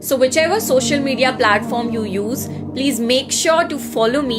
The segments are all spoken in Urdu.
So whichever social media platform you use, please make sure to follow me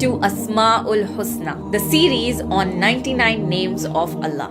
to Asmaul Husna, the series on 99 names of Allah.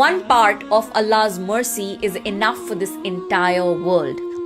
1 part of Allah's mercy is enough for this entire world.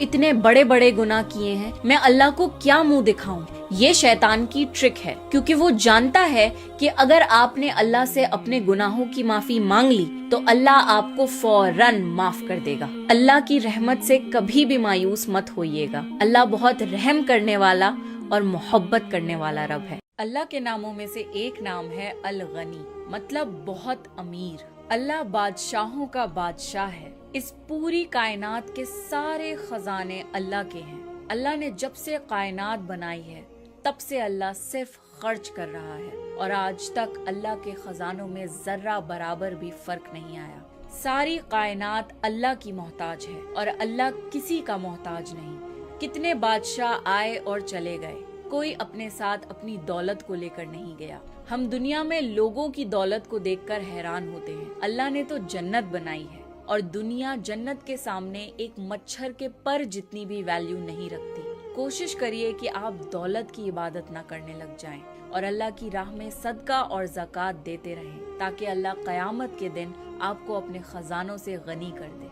اتنے بڑے بڑے گناہ کیے ہیں، میں اللہ کو کیا منہ دکھاؤں۔ یہ شیطان کی ٹرک ہے، کیونکہ وہ جانتا ہے کہ اگر آپ نے اللہ سے اپنے گناہوں کی معافی مانگ لی تو اللہ آپ کو فوراً معاف کر دے گا۔ اللہ کی رحمت سے کبھی بھی مایوس مت ہوئیے گا۔ اللہ بہت رحم کرنے والا اور محبت کرنے والا رب ہے۔ اللہ کے ناموں میں سے ایک نام ہے الغنی، مطلب بہت امیر۔ اللہ بادشاہوں کا بادشاہ ہے۔ اس پوری کائنات کے سارے خزانے اللہ کے ہیں۔ اللہ نے جب سے کائنات بنائی ہے تب سے اللہ صرف خرچ کر رہا ہے، اور آج تک اللہ کے خزانوں میں ذرہ برابر بھی فرق نہیں آیا۔ ساری کائنات اللہ کی محتاج ہے اور اللہ کسی کا محتاج نہیں۔ کتنے بادشاہ آئے اور چلے گئے، کوئی اپنے ساتھ اپنی دولت کو لے کر نہیں گیا۔ ہم دنیا میں لوگوں کی دولت کو دیکھ کر حیران ہوتے ہیں۔ اللہ نے تو جنت بنائی ہے، اور دنیا جنت کے سامنے ایک مچھر کے پر جتنی بھی ویلیو نہیں رکھتی۔ کوشش کریے کہ آپ دولت کی عبادت نہ کرنے لگ جائیں اور اللہ کی راہ میں صدقہ اور زکوٰۃ دیتے رہیں، تاکہ اللہ قیامت کے دن آپ کو اپنے خزانوں سے غنی کر دے۔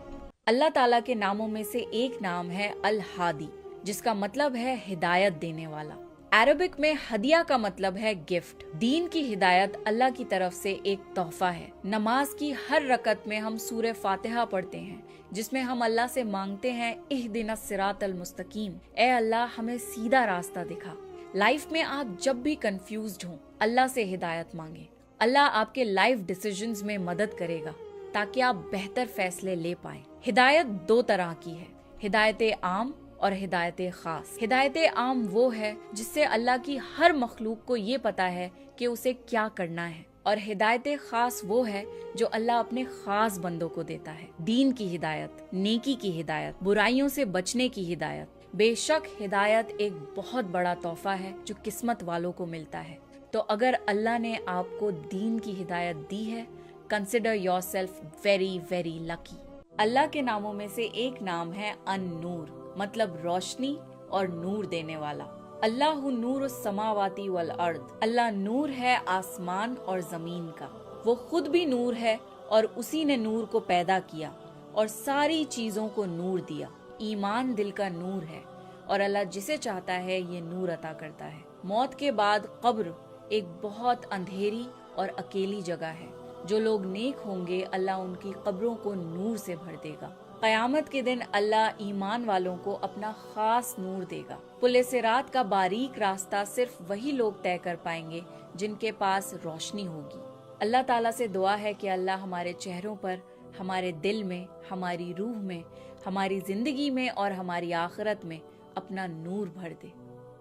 اللہ تعالیٰ کے ناموں میں سے ایک نام ہے الہادی، جس کا مطلب ہے ہدایت دینے والا۔ عربک میں ہدیہ کا مطلب ہے گفٹ۔ دین کی ہدایت اللہ کی طرف سے ایک تحفہ ہے۔ نماز کی ہر رکعت میں ہم سورہ فاتحہ پڑھتے ہیں، جس میں ہم اللہ سے مانگتے ہیں اہدنا الصراط المستقیم، اے اللہ ہمیں سیدھا راستہ دکھا۔ لائف میں آپ جب بھی کنفیوزڈ ہوں، اللہ سے ہدایت مانگیں۔ اللہ آپ کے لائف ڈیسیژنز میں مدد کرے گا تاکہ آپ بہتر فیصلے لے پائیں۔ ہدایت دو طرح کی ہے، ہدایت عام اور ہدایت خاص۔ ہدایت عام وہ ہے جس سے اللہ کی ہر مخلوق کو یہ پتا ہے کہ اسے کیا کرنا ہے، اور ہدایت خاص وہ ہے جو اللہ اپنے خاص بندوں کو دیتا ہے۔ دین کی ہدایت، نیکی کی ہدایت، برائیوں سے بچنے کی ہدایت۔ بے شک ہدایت ایک بہت بڑا تحفہ ہے جو قسمت والوں کو ملتا ہے۔ تو اگر اللہ نے آپ کو دین کی ہدایت دی ہے، consider yourself very very lucky. Allah کے ناموں میں سے ایک نام ہے ان-نور، مطلب روشنی اور نور دینے والا۔ اللہ نور السماوات والارض، اللہ نور ہے آسمان اور زمین کا۔ وہ خود بھی نور ہے اور اسی نے نور کو پیدا کیا اور ساری چیزوں کو نور دیا۔ ایمان دل کا نور ہے اور اللہ جسے چاہتا ہے یہ نور عطا کرتا ہے۔ موت کے بعد قبر ایک بہت اندھیری اور اکیلی جگہ ہے۔ جو لوگ نیک ہوں گے اللہ ان کی قبروں کو نور سے بھر دے گا۔ قیامت کے دن اللہ ایمان والوں کو اپنا خاص نور دے گا۔ پل صراط کا باریک راستہ صرف وہی لوگ طے کر پائیں گے جن کے پاس روشنی ہوگی۔ اللہ تعالیٰ سے دعا ہے کہ اللہ ہمارے چہروں پر، ہمارے دل میں، ہماری روح میں، ہماری زندگی میں اور ہماری آخرت میں اپنا نور بھر دے۔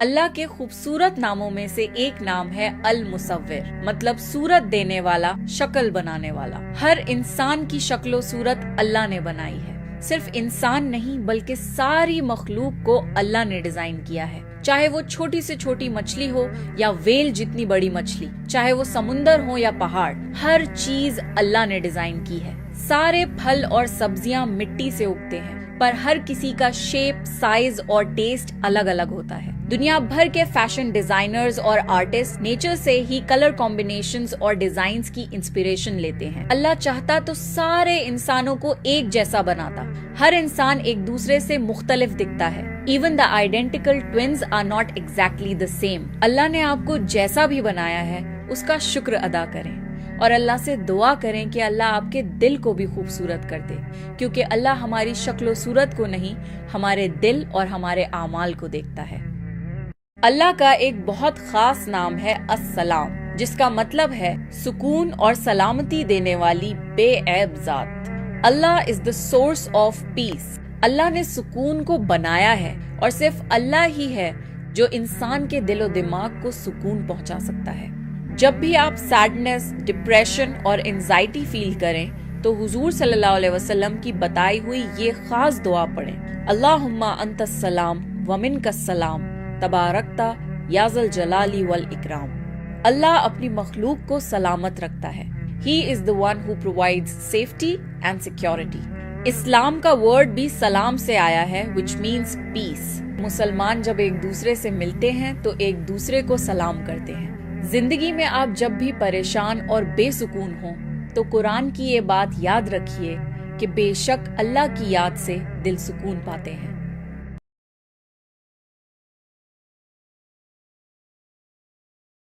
اللہ کے خوبصورت ناموں میں سے ایک نام ہے المصور، مطلب صورت دینے والا، شکل بنانے والا۔ ہر انسان کی شکل و صورت اللہ نے بنائی ہے۔ صرف انسان نہیں بلکہ ساری مخلوق کو اللہ نے ڈیزائن کیا ہے، چاہے وہ چھوٹی سے چھوٹی مچھلی ہو یا ویل جتنی بڑی مچھلی، چاہے وہ سمندر ہو یا پہاڑ، ہر چیز اللہ نے ڈیزائن کی ہے۔ سارے پھل اور سبزیاں مٹی سے اگتے ہیں، پر ہر کسی کا شیپ، سائز اور ٹیسٹ الگ الگ ہوتا ہے۔ دنیا بھر کے فیشن ڈیزائنرز اور آرٹسٹ نیچر سے ہی کلر کمبینیشنز اور ڈیزائنز کی انسپریشن لیتے ہیں۔ اللہ چاہتا تو سارے انسانوں کو ایک جیسا بناتا۔ ہر انسان ایک دوسرے سے مختلف دکھتا ہے۔ Even the identical twins are not exactly the same۔ اللہ نے آپ کو جیسا بھی بنایا ہے اس کا شکر ادا کریں اور اللہ سے دعا کریں کہ اللہ آپ کے دل کو بھی خوبصورت کر دے، کیونکہ اللہ ہماری شکل و صورت کو نہیں، ہمارے دل اور ہمارے اعمال کو دیکھتا ہے۔ اللہ کا ایک بہت خاص نام ہے السلام، جس کا مطلب ہے سکون اور سلامتی دینے والی بے عیب ذات۔ اللہ از the source of peace۔ اللہ نے سکون کو بنایا ہے اور صرف اللہ ہی ہے جو انسان کے دل و دماغ کو سکون پہنچا سکتا ہے۔ جب بھی آپ سیڈنس، ڈپریشن اور انزائٹی فیل کریں تو حضور صلی اللہ علیہ وسلم کی بتائی ہوئی یہ خاص دعا پڑھیں، اللہم انت السلام ومنک السلام تبارکتا یا ذا الجلال والاکرام۔ اللہ اپنی مخلوق کو سلامت رکھتا ہے۔ He is the one who provides safety and security۔ اسلام کا ورڈ بھی سلام سے آیا ہے which means peace۔ مسلمان جب ایک دوسرے سے ملتے ہیں تو ایک دوسرے کو سلام کرتے ہیں۔ زندگی میں آپ جب بھی پریشان اور بے سکون ہوں تو قرآن کی یہ بات یاد رکھیے کہ بے شک اللہ کی یاد سے دل سکون پاتے ہیں۔